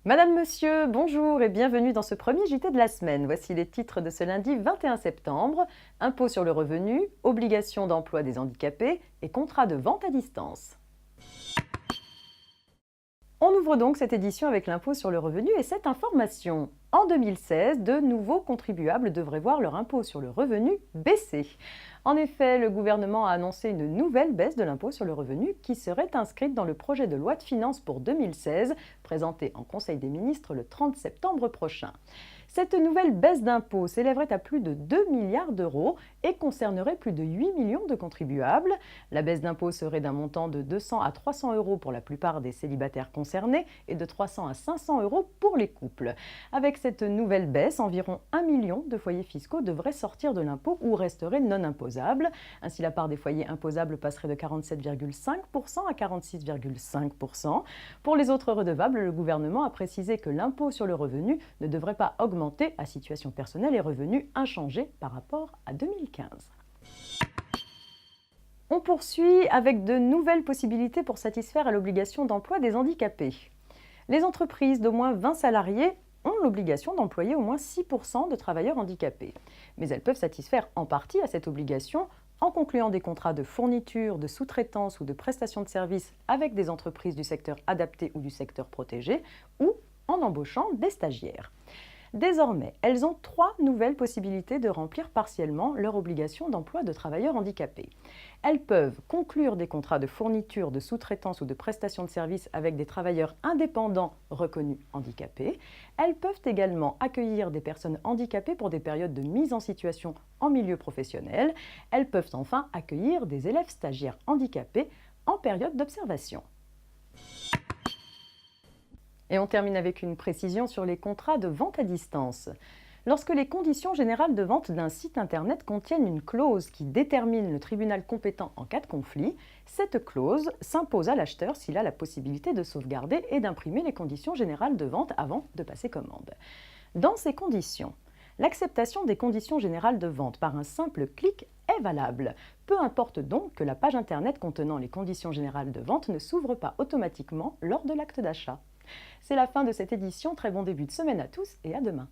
Madame, Monsieur, bonjour et bienvenue dans ce premier JT de la semaine. Voici les titres de ce lundi 21 septembre. Impôt sur le revenu, obligation d'emploi des handicapés et contrat de vente à distance. On ouvre donc cette édition avec l'impôt sur le revenu et cette information. En 2016, de nouveaux contribuables devraient voir leur impôt sur le revenu baisser. En effet, le gouvernement a annoncé une nouvelle baisse de l'impôt sur le revenu qui serait inscrite dans le projet de loi de finances pour 2016, présenté en Conseil des ministres le 30 septembre prochain. Cette nouvelle baisse d'impôt s'élèverait à plus de 2 milliards d'euros et concernerait plus de 8 millions de contribuables. La baisse d'impôt serait d'un montant de 200 à 300 euros pour la plupart des célibataires concernés et de 300 à 500 euros pour les couples. Avec cette nouvelle baisse, environ 1 million de foyers fiscaux devraient sortir de l'impôt ou resteraient non imposables. Ainsi, la part des foyers imposables passerait de 47,5% à 46,5%. Pour les autres redevables, le gouvernement a précisé que l'impôt sur le revenu ne devrait pas augmenter à situation personnelle et revenus inchangés par rapport à 2015. On poursuit avec de nouvelles possibilités pour satisfaire à l'obligation d'emploi des handicapés. Les entreprises d'au moins 20 salariés ont l'obligation d'employer au moins 6% de travailleurs handicapés. Mais elles peuvent satisfaire en partie à cette obligation en concluant des contrats de fourniture, de sous-traitance ou de prestation de services avec des entreprises du secteur adapté ou du secteur protégé ou en embauchant des stagiaires. Désormais, elles ont 3 nouvelles possibilités de remplir partiellement leur obligation d'emploi de travailleurs handicapés. Elles peuvent conclure des contrats de fourniture, de sous-traitance ou de prestation de services avec des travailleurs indépendants reconnus handicapés. Elles peuvent également accueillir des personnes handicapées pour des périodes de mise en situation en milieu professionnel. Elles peuvent enfin accueillir des élèves stagiaires handicapés en période d'observation. Et on termine avec une précision sur les contrats de vente à distance. Lorsque les conditions générales de vente d'un site internet contiennent une clause qui détermine le tribunal compétent en cas de conflit, cette clause s'impose à l'acheteur s'il a la possibilité de sauvegarder et d'imprimer les conditions générales de vente avant de passer commande. Dans ces conditions, l'acceptation des conditions générales de vente par un simple clic est valable. Peu importe donc que la page internet contenant les conditions générales de vente ne s'ouvre pas automatiquement lors de l'acte d'achat. C'est la fin de cette édition, très bon début de semaine à tous et à demain.